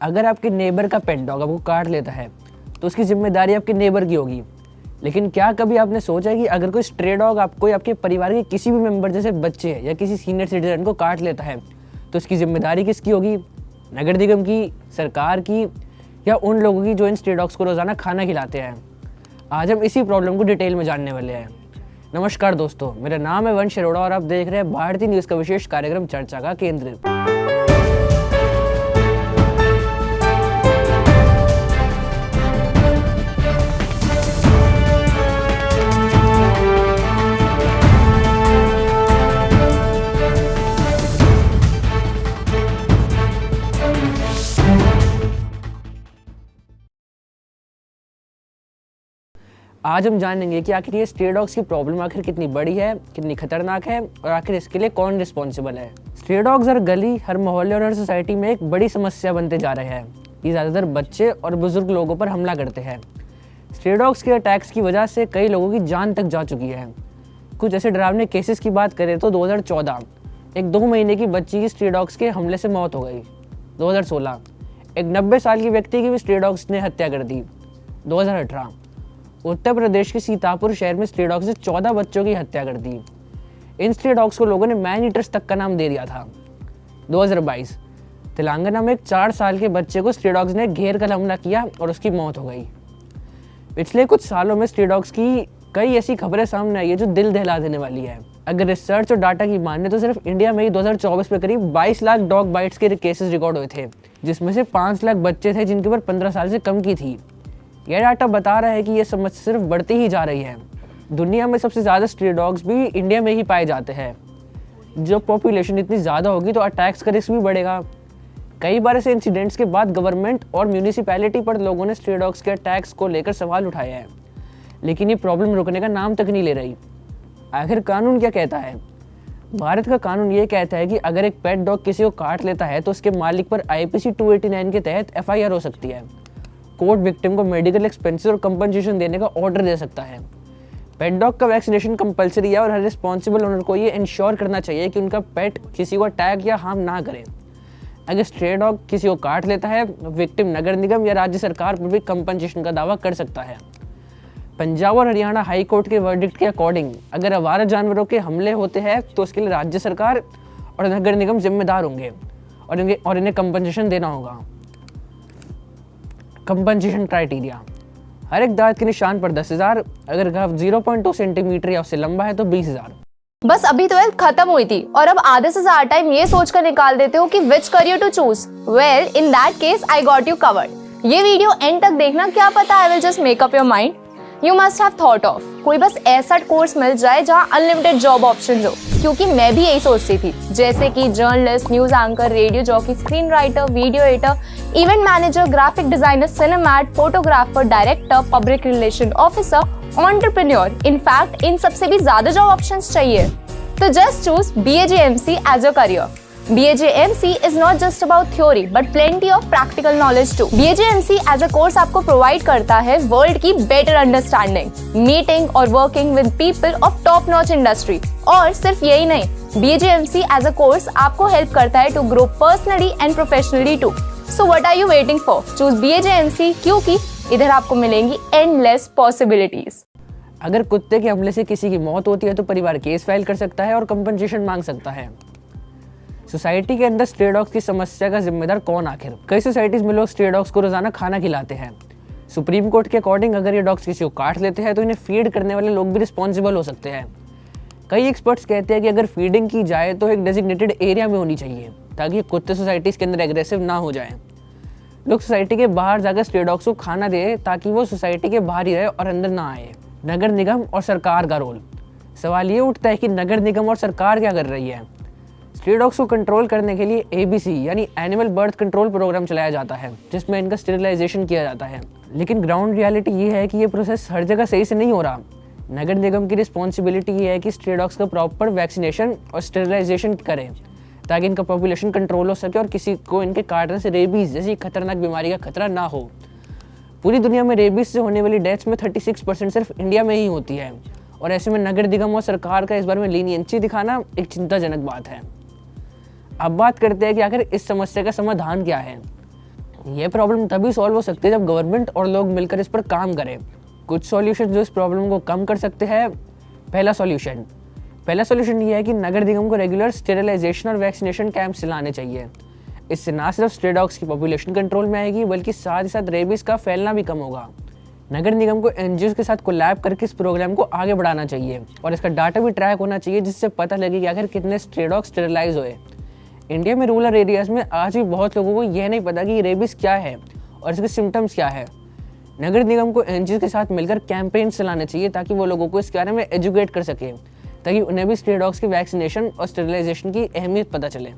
अगर आपके नेबर का पेट डॉग आपको काट लेता है तो उसकी जिम्मेदारी आपके नेबर की होगी। लेकिन क्या कभी आपने सोचा है कि अगर कोई स्ट्रे डॉग आपको आपके परिवार के किसी भी मेंबर जैसे बच्चे या किसी सीनियर सिटीजन को काट लेता है तो उसकी जिम्मेदारी किसकी होगी? नगर निगम की, सरकार की, या उन लोगों की जो इन स्ट्रे डॉग्स को रोज़ाना खाना खिलाते हैं? आज हम इसी प्रॉब्लम को डिटेल में जानने वाले हैं। नमस्कार दोस्तों, मेरा नाम है वंश अरोड़ा और आप देख रहे हैं भारतीय न्यूज़ का विशेष कार्यक्रम चर्चा का केंद्र। आज हम जानेंगे कि आखिर ये स्ट्रे डॉग्स की प्रॉब्लम आखिर कितनी बड़ी है, कितनी खतरनाक है और आखिर इसके लिए कौन रिस्पॉन्सिबल है। स्ट्रे डॉग्स हर गली, हर मोहल्ले और हर सोसाइटी में एक बड़ी समस्या बनते जा रहे हैं। ये ज़्यादातर बच्चे और बुजुर्ग लोगों पर हमला करते हैं। स्ट्रे डॉग्स के अटैक्स की वजह से कई लोगों की जान तक जा चुकी है। कुछ ऐसे डरावने केसेस की बात करें तो 2014 एक 2 महीने की बच्ची की स्ट्रे डॉग्स के हमले से मौत हो गई। 2016 एक 90 साल की व्यक्ति की भी स्ट्रे डॉग्स ने हत्या कर दी। 2018 उत्तर प्रदेश के सीतापुर शहर में स्ट्रे डॉग्स ने 14 बच्चों की हत्या कर दी। इन स्ट्रे डॉग्स को लोगों ने मैन ईटर्स तक का नाम दे दिया था। 2022 तेलंगाना में एक 4 साल के बच्चे को स्ट्रे डॉग्स ने घेर कर हमला किया और उसकी मौत हो गई। पिछले कुछ सालों में स्ट्रे डॉग्स की कई ऐसी खबरें सामने आई है जो दिल दहला देने वाली है। अगर रिसर्च और डाटा की माने तो सिर्फ इंडिया में ही 2024 में करीब 22 लाख डॉग बाइट्स के केसेस रिकॉर्ड हुए थे, जिसमें से 5 लाख बच्चे थे जिनकी उम्र 15 साल से कम की थी। यह डाटा बता रहा है कि यह समस्या सिर्फ बढ़ती ही जा रही है। दुनिया में सबसे ज़्यादा स्ट्रे डॉग्स भी इंडिया में ही पाए जाते हैं। जब पॉपुलेशन इतनी ज़्यादा होगी तो अटैक्स का रिस्क भी बढ़ेगा। कई बार ऐसे इंसिडेंट्स के बाद गवर्नमेंट और म्यूनिसिपैलिटी पर लोगों ने स्ट्रे डॉग्स के अटैक्स को लेकर सवाल उठाए हैं, लेकिन ये प्रॉब्लम रुकने का नाम तक नहीं ले रही। आखिर कानून क्या कहता है? भारत का कानून ये कहता है कि अगर एक पेट डॉग किसी को काट लेता है तो उसके मालिक पर IPC 289 के तहत FIR हो सकती है। कोर्ट विक्टिम को मेडिकल एक्सपेंसेस और कंपनसेशन देने का ऑर्डर दे सकता है। पेट डॉग का वैक्सीनेशन कंपलसरी है और हर रिस्पॉन्सिबल ओनर को ये इंश्योर करना चाहिए कि उनका पेट किसी को अटैक या हार्म ना करे। अगर स्ट्रे डॉग किसी को काट लेता है, विक्टिम नगर निगम या राज्य सरकार पर भी कंपनसेशन का दावा कर सकता है। पंजाब और हरियाणा हाई कोर्ट के वर्डिक्ट के अकॉर्डिंग अगर आवारा जानवरों के हमले होते हैं तो उसके लिए राज्य सरकार और नगर निगम जिम्मेदार होंगे और इन्हें कंपनसेशन देना होगा। कंपनसेशन क्राइटेरिया: हर एक दांत के निशान पर 10,000, अगर घाव 0.2 सेंटीमीटर या उससे लंबा है तो 20,000। बस अभी 12th खत्म हुई थी और अब आधे से ज्यादा टाइम ये सोचकर निकाल देते हो कि which career to choose. Well, in that case I got you covered. ये वीडियो एंड तक देखना, क्या पता I will just make up your mind. You must have thought of कोई बस ऐसा कोर्स मिल जाए जहाँ अनलिमिटेड जॉब ऑप्शन हो, क्योंकि मैं भी यही सोचती थी, जैसे कि journalist, news anchor, radio jockey, screen writer, video editor, event manager, graphic designer, cinematographer, director, public relation officer, entrepreneur. In fact इन सबसे भी ज्यादा जॉब ऑप्शंस चाहिए। तो just choose BAJMC as your career. BAJMC is not just about theory but plenty of practical knowledge too. BAJMC as a course आपको provide करता है world की better understanding, meeting और working with people of top notch industry। और सिर्फ यही नहीं, BAJMC as a course आपको help करता है to grow personally and professionally too. So what are you waiting for? Choose BAJMC क्योंकि इधर आपको मिलेंगी endless possibilities। अगर कुत्ते के हमले से किसी की मौत होती है तो परिवार केस फाइल कर सकता है और कंपनसेशन मांग सकता है। सोसाइटी के अंदर स्ट्रे डॉग्स की समस्या का जिम्मेदार कौन आखिर? कई सोसाइटीज में लोग स्ट्रे डॉग्स को रोजाना खाना खिलाते हैं। सुप्रीम कोर्ट के अकॉर्डिंग अगर ये डॉग्स किसी को काट लेते हैं तो इन्हें फीड करने वाले लोग भी रिस्पॉन्सिबल हो सकते हैं। कई एक्सपर्ट्स कहते हैं कि अगर फीडिंग की जाए तो एक डेजिग्नेटेड एरिया में होनी चाहिए ताकि कुत्ते सोसाइटीज के अंदर एग्रेसिव ना हो जाए। लोग सोसाइटी के बाहर जाकर स्ट्रे डॉग्स को खाना दे ताकि वो सोसाइटी के बाहर ही रहे और अंदर ना आए। नगर निगम और सरकार का रोल: सवाल ये उठता है कि नगर निगम और सरकार क्या कर रही है? स्ट्रे डॉग्स को कंट्रोल करने के लिए ABC यानी एनिमल बर्थ कंट्रोल प्रोग्राम चलाया जाता है, जिसमें इनका स्टेरिलाइजेशन किया जाता है। लेकिन ग्राउंड रियलिटी ये है कि ये प्रोसेस हर जगह सही से नहीं हो रहा। नगर निगम की रिस्पॉन्सिबिलिटी ये है कि स्ट्रे डॉग्स का प्रॉपर वैक्सीनेशन और स्टेरिलाइजेशन करें ताकि इनका पॉपुलेशन कंट्रोल हो सके और किसी को इनके काटने से रेबीज जैसी खतरनाक बीमारी का खतरा ना हो। पूरी दुनिया में रेबीज से होने वाली डेथ्स में 36% सिर्फ इंडिया में ही होती है और ऐसे में नगर निगम और सरकार का इस बारे में लीनियंसी दिखाना एक चिंताजनक बात है। अब बात करते हैं कि आखिर इस समस्या का समाधान क्या है। ये प्रॉब्लम तभी सॉल्व हो सकती है जब गवर्नमेंट और लोग मिलकर इस पर काम करें। कुछ सॉल्यूशन जो इस प्रॉब्लम को कम कर सकते हैं। पहला सॉल्यूशन ये है कि नगर निगम को रेगुलर स्टेरिलाइजेशन और वैक्सीनेशन कैंप्स चलाने चाहिए। इससे ना सिर्फ स्ट्रे डॉग्स की पॉपुलेशन कंट्रोल में आएगी बल्कि साथ ही साथ रेबीज का फैलना भी कम होगा। नगर निगम को एनजीओ के साथ कोलैब करके इस प्रोग्राम को आगे बढ़ाना चाहिए और इसका डाटा भी ट्रैक होना चाहिए जिससे पता लगे कि आखिर कितने स्ट्रे डॉग स्टेरिलाइज हुए। इंडिया में रूरल एरियाज में आज भी बहुत लोगों को यह नहीं पता कि रेबीज क्या है और इसके सिम्टम्स क्या है। नगर निगम को एनजीओ के साथ मिलकर कैंपेन चलाने चाहिए ताकि वो लोगों को इसके बारे में एजुकेट कर सके, ताकि उन्हें भी स्ट्रे डॉग्स की वैक्सीनेशन और स्टेरिलाइजेशन की अहमियत पता चले।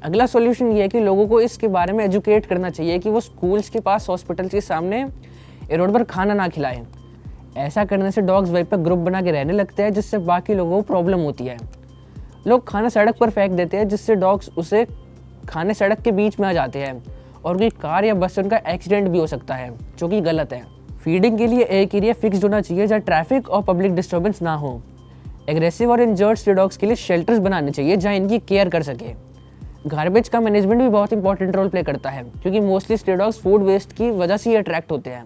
अगला सॉल्यूशन ये है कि लोगों को इसके बारे में एजुकेट करना चाहिए कि वो स्कूल्स के पास हॉस्पिटल के सामने रोड पर खाना ना खिलाएं। ऐसा करने से डॉग्स वहीं पर ग्रुप बना के रहने लगते हैं जिससे बाकी लोगों को प्रॉब्लम होती है। लोग खाना सड़क पर फेंक देते हैं जिससे डॉग्स उसे खाने सड़क के बीच में आ जाते हैं और कोई कार या बस से उनका एक्सीडेंट भी हो सकता है, जो कि गलत है। फीडिंग के लिए एक एरिया फिक्स्ड होना चाहिए जहाँ ट्रैफिक और पब्लिक डिस्टर्बेंस ना हो। एग्रेसिव और इंजर्ड स्ट्रे डॉग्स के लिए शेल्टर्स बनाने चाहिए जहाँ इनकी केयर कर सके। गार्बेज का मैनेजमेंट भी बहुत इंपॉर्टेंट रोल प्ले करता है क्योंकि mostly stray dogs food waste की वजह से ही अट्रैक्ट होते हैं।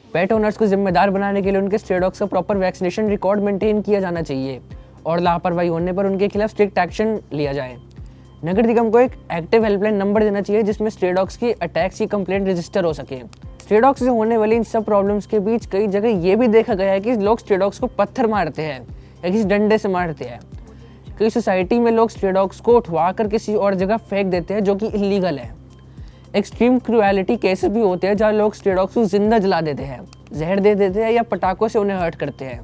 पेट ओनर्स को जिम्मेदार बनाने के लिए उनके स्ट्रे डॉग्स का प्रॉपर वैक्सीनेशन रिकॉर्ड मेंटेन किया जाना चाहिए और लापरवाही होने पर उनके खिलाफ स्ट्रिक्ट एक्शन लिया जाए। नगर निगम को एक एक्टिव हेल्पलाइन नंबर देना चाहिए जिसमें स्ट्रे डॉग्स की अटैक्स की कंप्लेंट रजिस्टर हो सके। स्ट्रे डॉग्स से होने वाली इन सब प्रॉब्लम्स के बीच कई जगह ये भी देखा गया है कि लोग स्ट्रे डॉग्स को पत्थर मारते हैं या किसी डंडे से मारते हैं। कई सोसाइटी में लोग स्ट्रे डॉग्स को उठवा कर किसी और जगह फेंक देते हैं जो कि इलीगल है। एक्सट्रीम क्रूएलिटी केसेस भी होते हैं जहाँ लोग स्ट्रे डॉग्स को जिंदा जला देते हैं, जहर दे देते हैं या पटाखों से उन्हें हर्ट करते हैं।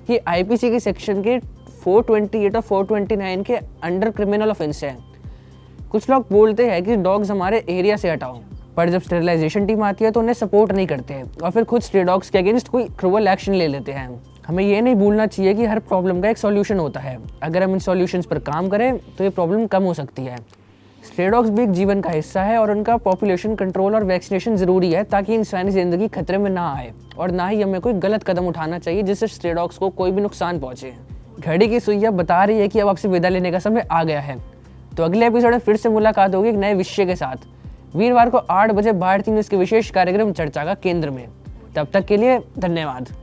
ये आईपीसी के सेक्शन के 428 और 429 के अंडर क्रिमिनल ऑफेंस है। कुछ लोग बोलते हैं कि डॉग्स हमारे एरिया से हटाओ, पर जब स्टेरिलाइजेशन टीम आती है तो उन्हें सपोर्ट नहीं करते हैं और फिर खुद स्ट्रे डॉग्स के अगेंस्ट कोई क्रूअल एक्शन ले लेते हैं। हमें ये नहीं भूलना चाहिए कि हर प्रॉब्लम का एक सॉल्यूशन होता है। अगर हम इन सॉल्यूशंस पर काम करें तो ये प्रॉब्लम कम हो सकती है। स्ट्रे डॉग्स भी एक जीवन का हिस्सा है और उनका पॉपुलेशन कंट्रोल और वैक्सीनेशन ज़रूरी है ताकि इंसानी ज़िंदगी खतरे में ना आए और ना ही हमें कोई गलत कदम उठाना चाहिए जिससे स्ट्रे डॉग्स को कोई भी नुकसान पहुँचे। घड़ी की सुइयाँ बता रही है कि अब आपसे विदा लेने का समय आ गया है, तो अगले एपिसोड में फिर से मुलाकात होगी एक नए विषय के साथ, वीरवार को 8 बजे भारतीय न्यूज़ के विशेष कार्यक्रम चर्चा का केंद्र में। तब तक के लिए धन्यवाद।